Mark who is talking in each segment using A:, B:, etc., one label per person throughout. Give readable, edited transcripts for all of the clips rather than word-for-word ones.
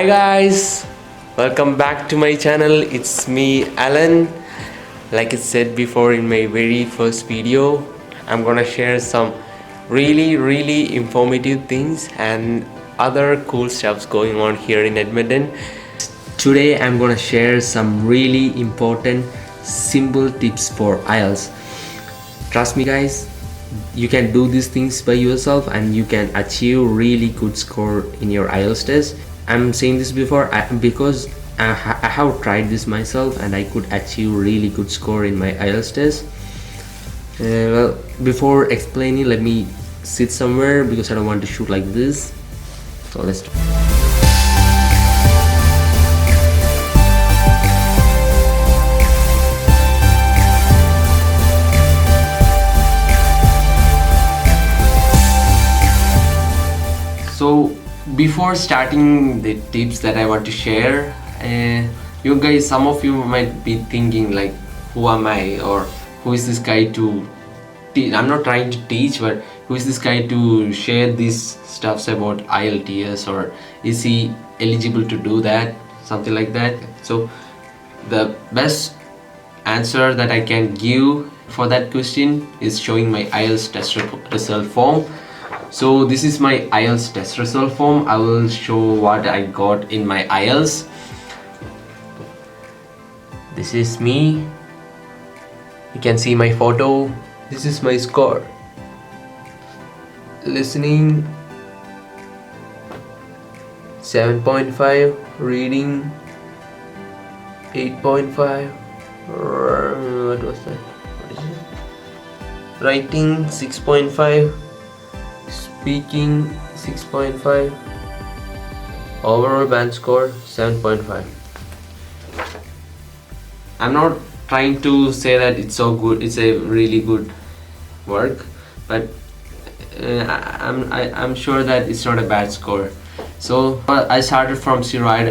A: Hi guys, welcome back to my channel. It's me Alan. Like I said before in my very first video, I'm gonna share some really informative things and other cool stuffs going on here in Edmonton. Today I'm gonna share some really important simple tips for IELTS. Trust me guys, you can do these things by yourself and you can achieve really good score in your IELTS test. I'm saying this because I have tried this myself and I could achieve really good score in my IELTS test. Well, before explaining, let me sit somewhere because I don't want to shoot like this. So let's do. So before starting the tips that I want to share, you guys, some of you might be thinking like, who am I, or who is this guy to teach? I'm not trying to teach, but who is this guy to share these stuffs about IELTS, or is he eligible to do that, something like that. So the best answer that I can give for that question is showing my IELTS test result form. So this is my IELTS test result form. I will show what I got in my IELTS. This is me. You can see my photo. This is my score. Listening 7.5, reading 8.5. What was that? What is it? Writing 6.5. Speaking 6.5. Overall band score 7.5. I'm not trying to say that it's so good, it's a really good work, but I'm sure that it's not a bad score. So I started from zero. I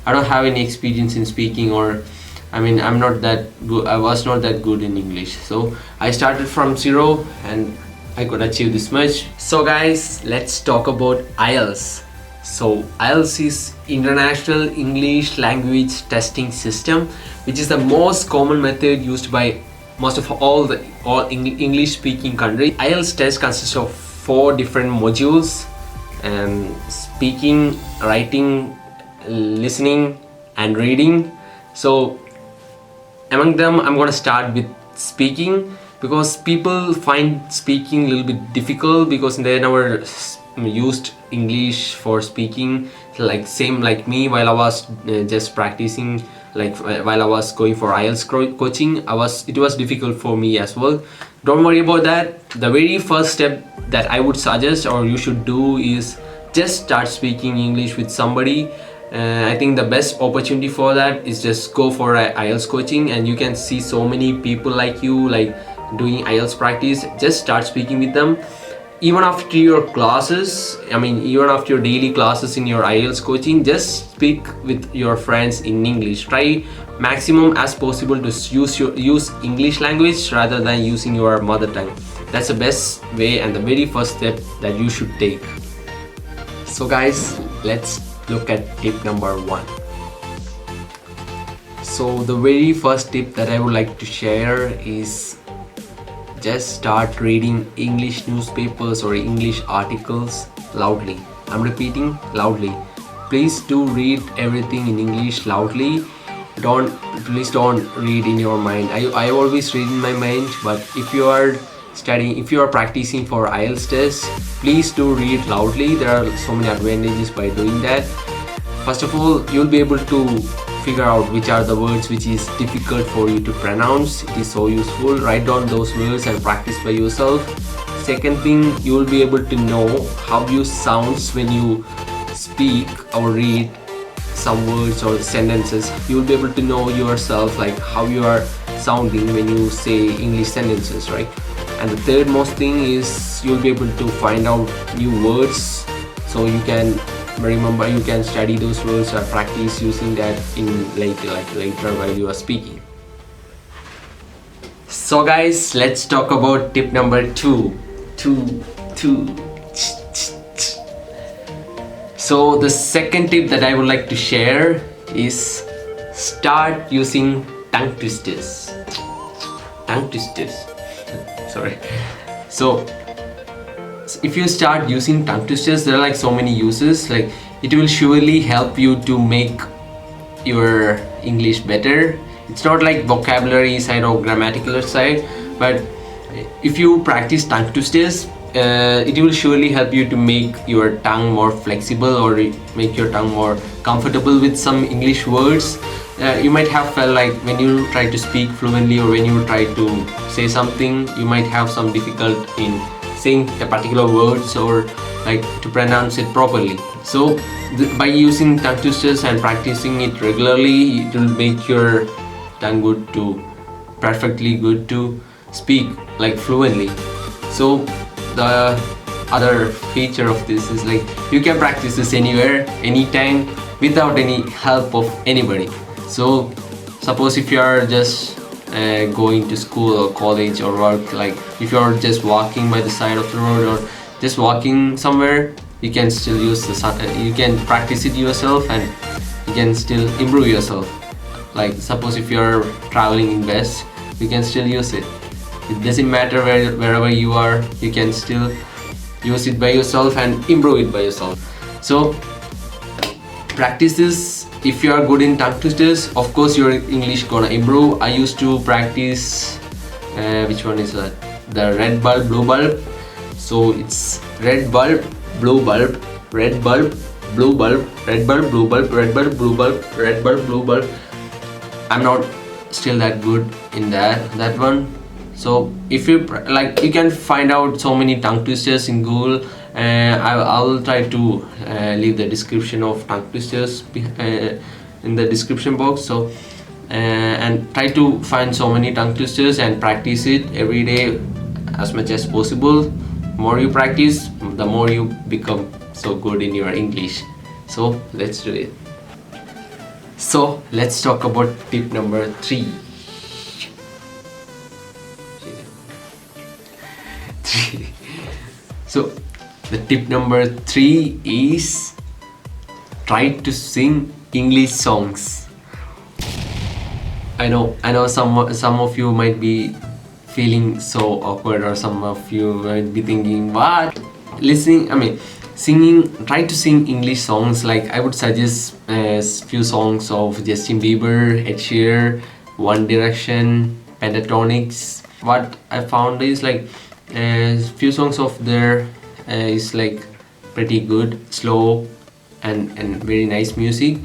A: don't have any experience in speaking, or I'm not that good. I was not that good in English, so I started from zero and I could achieve this much. So guys, let's talk about IELTS. So IELTS is International English Language Testing System, which is the most common method used by most of all English speaking countries. IELTS test consists of 4 different modules: speaking, writing, listening and reading. So among them, I'm gonna start with speaking, because people find speaking a little bit difficult because they never used English for speaking, like same like me. While I was just practicing, like while I was going for IELTS coaching, it was difficult for me as well. Don't worry about that. The very first step that I would suggest or you should do is just start speaking English with somebody. I think the best opportunity for that is just go for a IELTS coaching, and you can see so many people like you, like doing IELTS practice. Just start speaking with them. Even after your classes, even after your daily classes in your IELTS coaching, just speak with your friends in English. Try maximum as possible to use English language rather than using your mother tongue. That's the best way and the very first step that you should take. So guys, let's look at tip number 1. So the very first tip that I would like to share is just start reading English newspapers or English articles loudly. I'm repeating, loudly. Please do read everything in English loudly. Please don't read in your mind. I always read in my mind, but if you are studying, if you are practicing for IELTS test, please do read loudly. There are so many advantages by doing that. First of all, you'll be able to figure out which are the words which is difficult for you to pronounce. It is so useful. Write down those words and practice by yourself. Second thing, you will be able to know how you sounds when you speak or read some words or sentences. You will be able to know yourself, like how you are sounding when you say English sentences, right? And the third most thing is you'll be able to find out new words, so you can remember, you can study those words or practice using that in later while you are speaking. So guys, let's talk about tip number 2. So the second tip that I would like to share is start using tongue twisters. Tongue twisters. Sorry. So if you start using tongue twisters, there are like so many uses. Like it will surely help you to make your English better. It's not like vocabulary side or grammatical side, but if you practice tongue twisters, it will surely help you to make your tongue more flexible or make your tongue more comfortable with some English words. You might have felt like when you try to speak fluently or when you try to say something, you might have some difficult in saying a particular words or like to pronounce it properly. So by using tongue twisters and practicing it regularly, it will make your tongue perfectly good to speak like fluently. So the other feature of this is like you can practice this anywhere, anytime, without any help of anybody. So suppose if you are just going to school or college or work, like if you are just walking by the side of the road or just walking somewhere, you can still use you can practice it yourself and you can still improve yourself. Like suppose if you are traveling in bus, you can still use it. It doesn't matter wherever you are, you can still use it by yourself and improve it by yourself. So practice this. If you are good in tongue twisters, of course your English gonna improve. I used to practice which one is that? The red bulb, blue bulb. So it's red bulb, blue bulb, red bulb, blue bulb, red bulb, blue bulb, red bulb, blue bulb, red bulb, blue bulb. I'm not still that good in that one. So if you like, you can find out so many tongue twisters in Google. I will try to leave the description of tongue twisters in the description box. So and try to find so many tongue twisters and practice it every day as much as possible. The more you practice, the more you become so good in your English. So let's do it. So let's talk about tip number 3. So the tip number 3 is try to sing English songs. I know some of you might be feeling so awkward, or some of you might be thinking what? Try to sing English songs. Like I would suggest a few songs of Justin Bieber, Ed Sheeran, One Direction, Pentatonix. What I found is like few songs of their is like pretty good, slow and very nice music.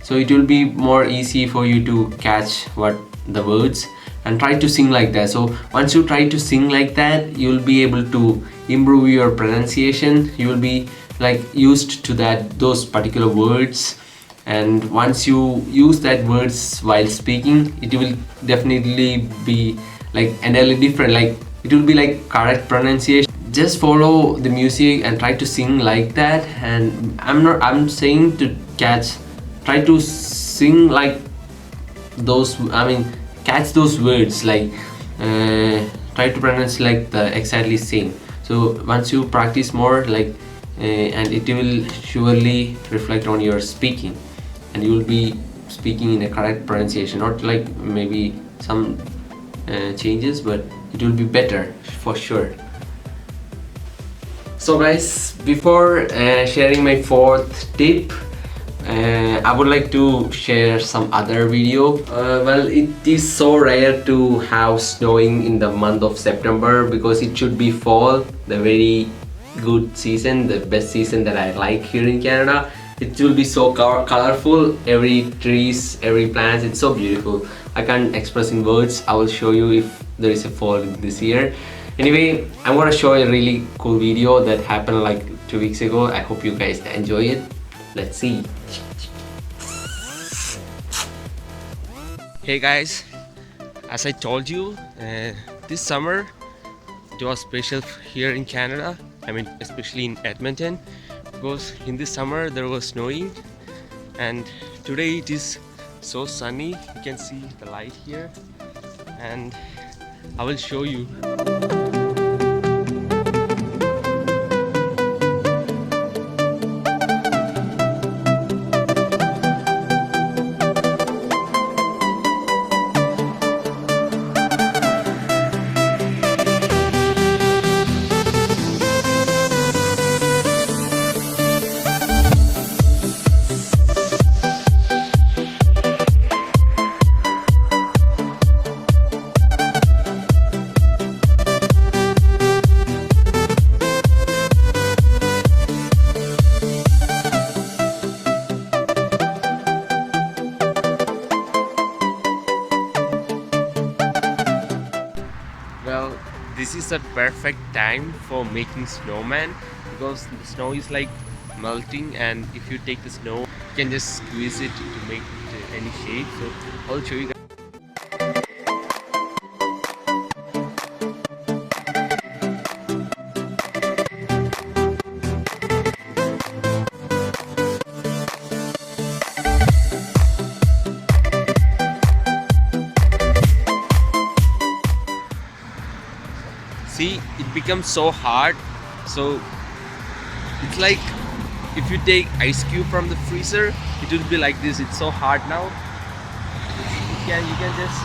A: So it will be more easy for you to catch what the words and try to sing like that. So once you try to sing like that, you will be able to improve your pronunciation. You will be like used to those particular words, and once you use that words while speaking, it will definitely be like entirely different. Like it will be like correct pronunciation. Just follow the music and try to sing like that. And I'm saying to try to sing like those, catch those words, like try to pronounce like the exactly same. So once you practice more, like and it will surely reflect on your speaking, and you will be speaking in a correct pronunciation. Not like maybe some changes, but it will be better for sure. So guys, before sharing my 4th tip, I would like to share some other video. Well, it is so rare to have snowing in the month of September, because it should be fall, the very good season, the best season that I like here in Canada. It will be so colorful, every trees, every plant, it's so beautiful. I can't express in words. I will show you if there is a fall this year. Anyway, I'm gonna show a really cool video that happened like 2 weeks ago. I hope you guys enjoy it. Let's see. Hey guys, as I told you, this summer it was special here in Canada. Especially in Edmonton, because in this summer there was snowing, and today it is so sunny. You can see the light here, and I will show you. this is a perfect time for making snowman, because the snow is like melting, and if you take the snow you can just squeeze it to make it any shape. So I'll show you guys. See, it becomes so hard. So it's like if you take ice cube from the freezer, it will be like this. It's so hard now. You can just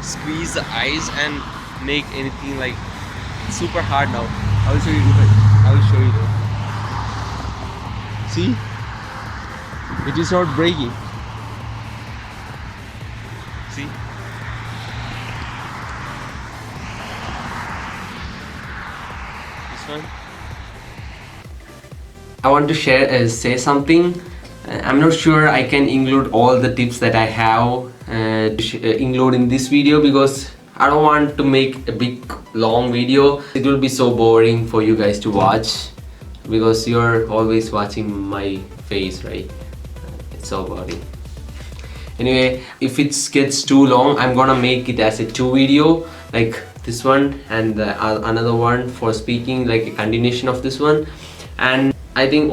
A: squeeze the ice and make anything like super hard now. I will show you. I will show you. See, it is not breaking. See. One. I want to say something. I'm not sure I can include all the tips that I have include in this video, because I don't want to make a big long video. It will be so boring for you guys to watch, because you're always watching my face, right? It's so boring. Anyway, if it gets too long, I'm gonna make it as a 2 video, like this one and another one for speaking, like a continuation of this one. And I think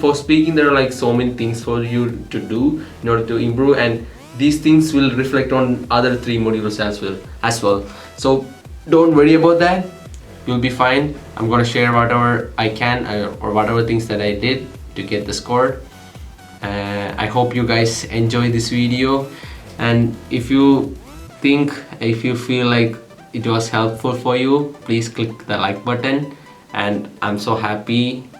A: for speaking there are like so many things for you to do in order to improve, and these things will reflect on other 3 modules as well. So don't worry about that, you'll be fine. I'm gonna share whatever I can or whatever things that I did to get the score. I hope you guys enjoy this video, and if you feel like it was helpful for you, please click the like button. And I'm so happy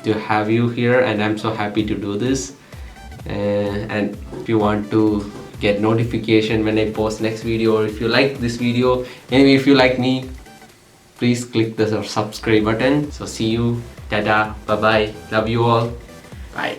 A: to have you here, and I'm so happy to do this. And if you want to get notification when I post next video, or if you like this video, anyway, if you like me, please click the subscribe button. So see you, tada, bye bye, love you all, bye.